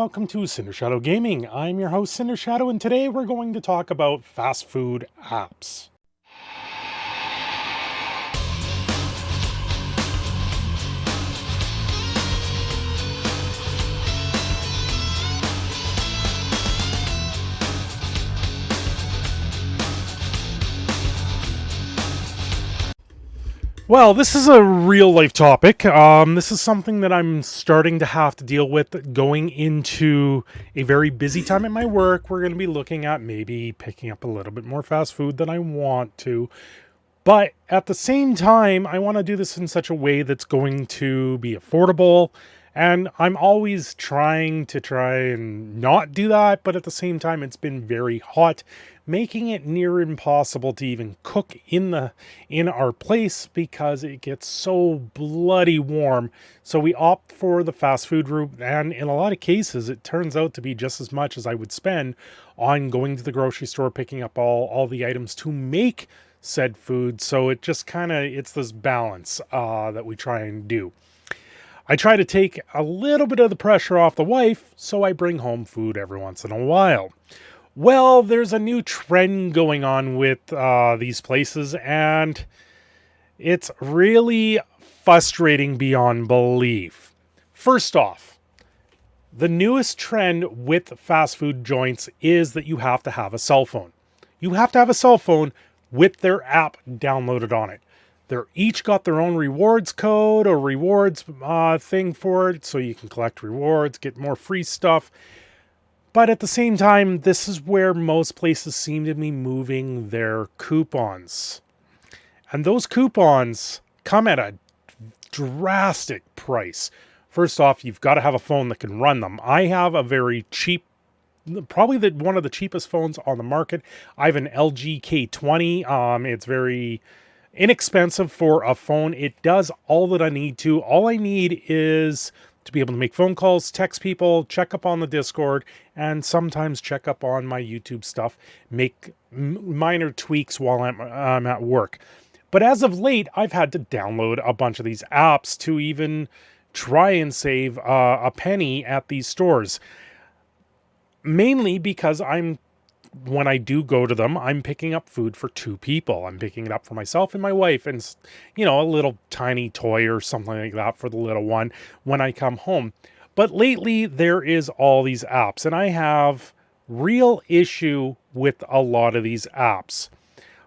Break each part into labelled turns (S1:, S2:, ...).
S1: welcome to Cindershadow Gaming. I'm your host Cindershadow, and today we're going to talk about fast food apps. Well, this is a real life topic. This is something that I'm starting to have to deal with going into a very busy time at my work. We're going to be looking at maybe picking up a little bit more fast food than I want to. But at the same time, I want to do this in such a way that's going to be affordable. And I'm always trying and not do that, but at the same time, it's been very hot, making it near impossible to even cook in our place because it gets so bloody warm. So we opt for the fast food route, and in a lot of cases, it turns out to be just as much as I would spend on going to the grocery store, picking up all the items to make said food. So it just it's this balance that we try and do. I try to take a little bit of the pressure off the wife, so I bring home food every once in a while. Well, there's a new trend going on with these places, and it's really frustrating beyond belief. First off, the newest trend with fast food joints is that you have to have a cell phone. You have to have a cell phone with their app downloaded on it. They're each got their own rewards code or rewards thing for it, so you can collect rewards, get more free stuff. But at the same time, this is where most places seem to be moving their coupons. And those coupons come at a drastic price. First off, you've got to have a phone that can run them. I have a very cheap, probably one of the cheapest phones on the market. I have an LG K20. It's very inexpensive for a phone. It does all that I need to. All I need is to be able to make phone calls, text people, check up on the Discord, and sometimes check up on my YouTube stuff, make minor tweaks while I'm at work. But as of late, I've had to download a bunch of these apps to even try and save a penny at these stores. Mainly because when I do go to them, I'm picking up food for two people. I'm picking it up for myself and my wife, and, a little tiny toy or something like that for the little one when I come home. But lately, there is all these apps, and I have real issue with a lot of these apps.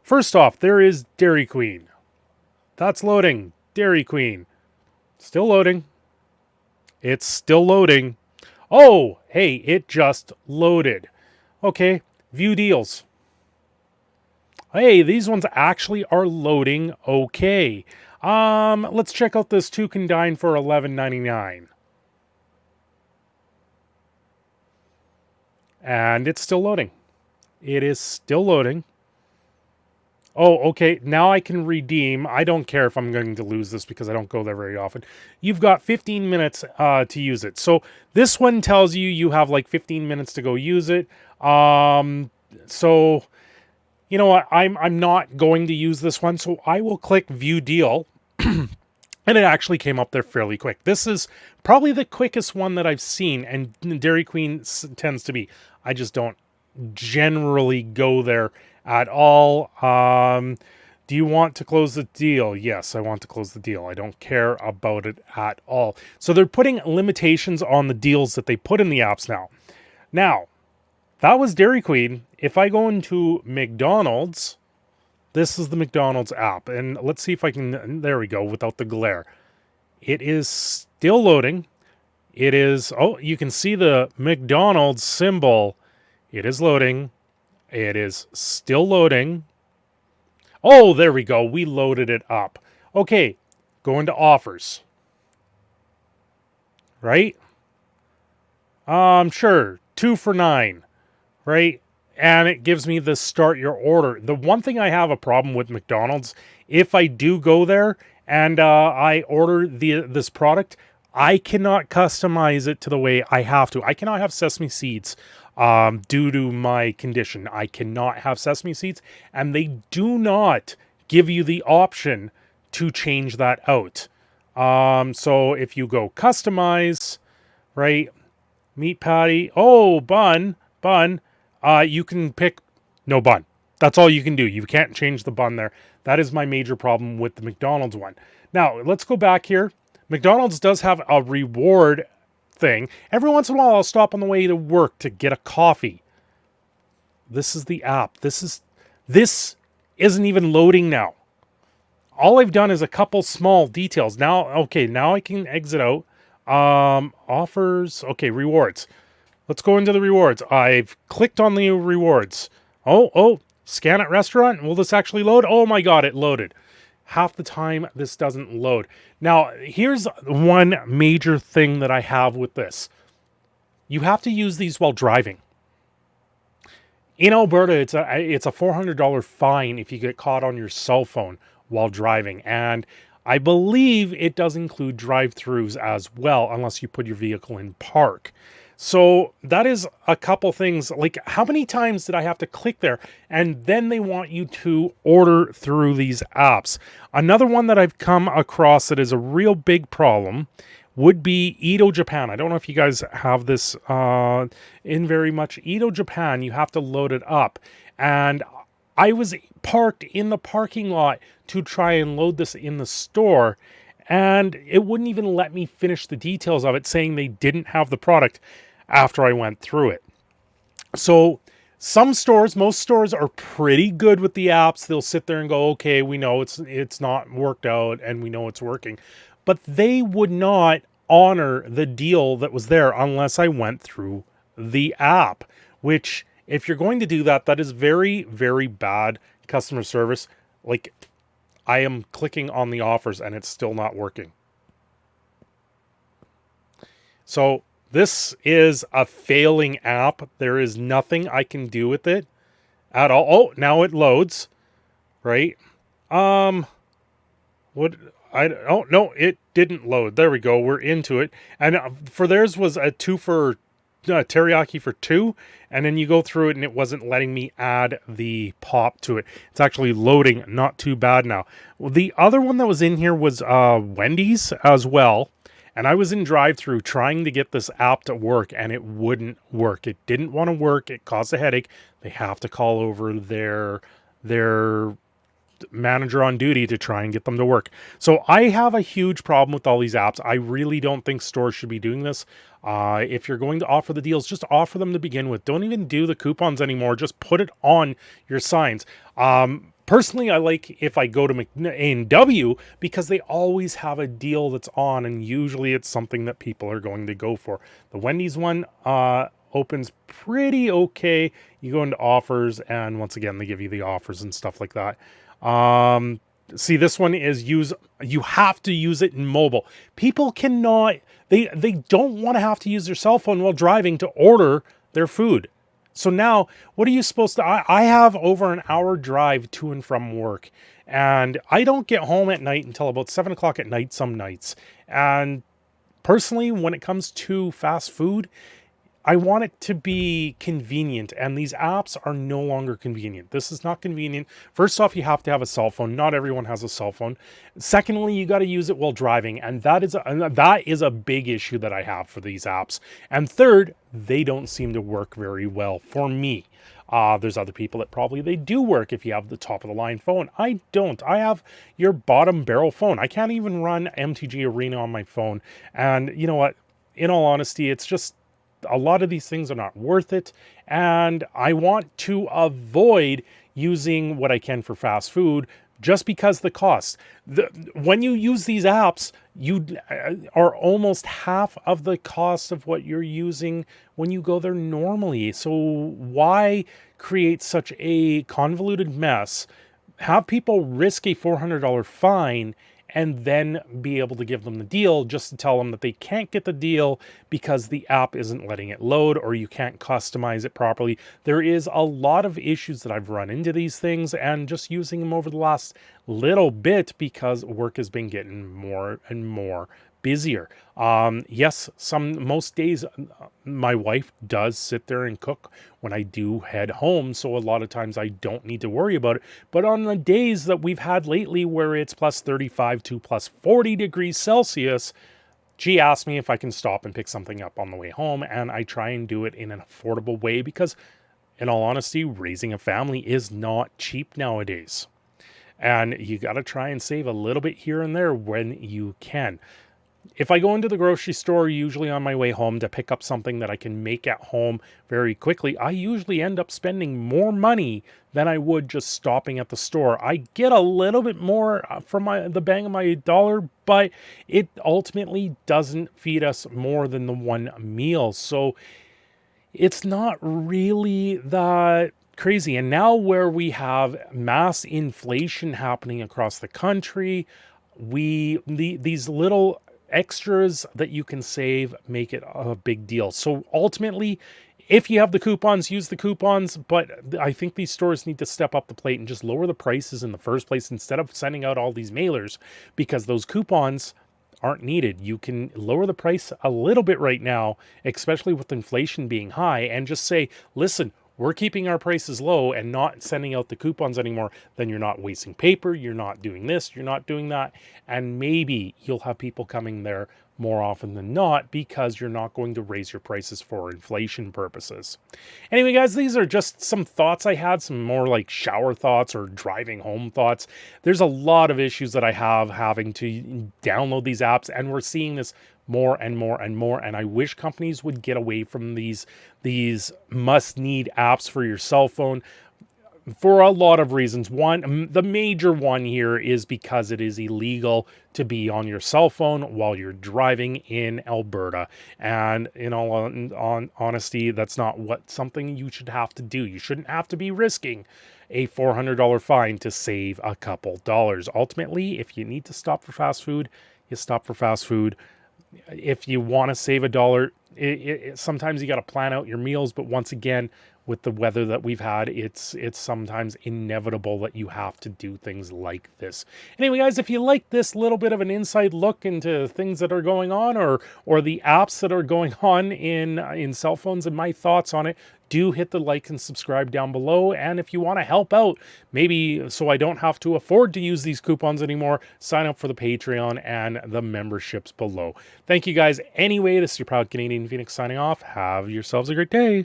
S1: First off, there is Dairy Queen. That's loading. Dairy Queen. Still loading. It's still loading. Oh, hey, it just loaded. Okay. View deals. Hey, these ones actually are loading okay. Let's check out this 2 can dine for $11.99. And it's still loading. It is still loading. Oh, okay. Now I can redeem. I don't care if I'm going to lose this because I don't go there very often. You've got 15 minutes to use it. So this one tells you have like 15 minutes to go use it. So you know what? I'm not going to use this one. So I will click view deal. And it actually came up there fairly quick. This is probably the quickest one that I've seen. And Dairy Queen tends to be. I just don't generally go there at all. Do you want to close the deal? Yes, I want to close the deal. I don't care about it at all. So they're putting limitations on the deals that they put in the apps now. Now, that was Dairy Queen. If I go into McDonald's, this is the McDonald's app. And let's see if I can, there we go, without the glare. It is still loading. It is, oh, you can see the McDonald's symbol. It is loading. It is still loading. Oh, there we go. We loaded it up. Okay, go into offers. Right? Sure. 2 for $9. Right? And it gives me the start your order. The one thing I have a problem with McDonald's, if I do go there and I order this product, I cannot customize it to the way I have to. I cannot have sesame seeds due to my condition. I cannot have sesame seeds, and they do not give you the option to change that out. So if you go customize, right, Meat patty. Oh, bun. Bun. You can pick no bun. That's all you can do. You can't change the bun there. That is my major problem with the McDonald's one. Now, let's go back here. McDonald's does have a reward thing. Every once in a while, I'll stop on the way to work to get a coffee. This is the app. This isn't even loading now. All I've done is a couple small details. Now, okay, now I can exit out. Offers. Okay, rewards. Let's go into the rewards. I've clicked on the rewards. Oh, scan at restaurant. Will this actually load? Oh my God, it loaded. Half the time this doesn't load. Now, here's one major thing that I have with this. You have to use these while driving. In Alberta, it's a $400 fine if you get caught on your cell phone while driving. And I believe it does include drive-thrus as well, unless you put your vehicle in park. So that is a couple things. Like, how many times did I have to click there? And then they want you to order through these apps. Another one that I've come across that is a real big problem would be Edo Japan. I don't know if you guys have this in very much. Edo Japan, you have to load it up. And I was parked in the parking lot to try and load this in the store, and it wouldn't even let me finish the details of it, saying they didn't have the product after I went through it. So some stores, most stores are pretty good with the apps. They'll sit there and go, okay, we know it's not worked out and we know it's working. But they would not honor the deal that was there unless I went through the app, which, if you're going to do that, that is very, very bad customer service. Like, I am clicking on the offers and it's still not working. So this is a failing app. There is nothing I can do with it at all. Oh, now it loads, right? Oh no, it didn't load. There we go. We're into it. And for theirs was a 2 for teriyaki for 2, and then you go through it and it wasn't letting me add the pop to it. It's actually loading. Not too bad now. Well, the other one that was in here was Wendy's as well. And I was in drive-thru trying to get this app to work, and it wouldn't work. It didn't want to work. It caused a headache. They have to call over their manager on duty to try and get them to work. So I have a huge problem with all these apps. I really don't think stores should be doing this. If you're going to offer the deals, just offer them to begin with. Don't even do the coupons anymore. Just put it on your signs. Personally, I like if I go to A&W because they always have a deal that's on, and usually it's something that people are going to go for. The Wendy's one opens pretty okay. You go into offers, and once again, they give you the offers and stuff like that. See, this one is you have to use it in mobile. People cannot, they don't want to have to use their cell phone while driving to order their food. So now, what are you supposed to, I have over an hour drive to and from work, and I don't get home at night until about 7 o'clock at night some nights. And personally, when it comes to fast food, I want it to be convenient, and these apps are no longer convenient. This is not convenient. First off, you have to have a cell phone. Not everyone has a cell phone. Secondly, you got to use it while driving, and that is a big issue that I have for these apps. And third, they don't seem to work very well for me. There's other people that probably they do work if you have the top of the line phone. I don't. I have your bottom barrel phone. I can't even run MTG Arena on my phone. And you know what? In all honesty, it's just, a lot of these things are not worth it, and I want to avoid using what I can for fast food just because the cost. When you use these apps, you are almost half of the cost of what you're using when you go there normally. So why create such a convoluted mess, have people risk a $400 fine, and then be able to give them the deal just to tell them that they can't get the deal because the app isn't letting it load or you can't customize it properly. There is a lot of issues that I've run into these things, and just using them over the last little bit because work has been getting more and more busier. Yes, most days my wife does sit there and cook when I do head home, so a lot of times I don't need to worry about it. But on the days that we've had lately where it's plus 35 to plus 40 degrees Celsius, She asked me if I can stop and pick something up on the way home, and I try and do it in an affordable way because, in all honesty, raising a family is not cheap nowadays. And you got to try and save a little bit here and there when you can. If I go into the grocery store, usually on my way home, to pick up something that I can make at home very quickly, I usually end up spending more money than I would just stopping at the store. I get a little bit more from the bang of my dollar, but it ultimately doesn't feed us more than the one meal. So it's not really that crazy. And now where we have mass inflation happening across the country, these little extras that you can save make it a big deal. So ultimately, if you have the coupons, use the coupons, but I think these stores need to step up the plate and just lower the prices in the first place instead of sending out all these mailers, because those coupons aren't needed. You can lower the price a little bit right now, especially with inflation being high, and just say, listen, we're keeping our prices low and not sending out the coupons anymore. Then you're not wasting paper, you're not doing this, you're not doing that, and maybe you'll have people coming there more often than not because you're not going to raise your prices for inflation purposes. Anyway, guys, these are just some thoughts I had, some more like shower thoughts or driving home thoughts. There's a lot of issues that I have having to download these apps, and we're seeing this more and more and more, and I wish companies would get away from these must-need apps for your cell phone for a lot of reasons. One, the major one here is because it is illegal to be on your cell phone while you're driving in Alberta. And in all honesty, that's not something you should have to do. You shouldn't have to be risking a $400 fine to save a couple dollars. Ultimately, if you need to stop for fast food, you stop for fast food. If you want to save a dollar, sometimes you got to plan out your meals, but once again, with the weather that we've had, it's sometimes inevitable that you have to do things like this. Anyway, guys, if you like this little bit of an inside look into things that are going on, or the apps that are going on in cell phones and my thoughts on it, do hit the like and subscribe down below. And if you want to help out, maybe so I don't have to afford to use these coupons anymore, sign up for the Patreon and the memberships below. Thank you, guys. Anyway, this is your proud Canadian Phoenix signing off. Have yourselves a great day.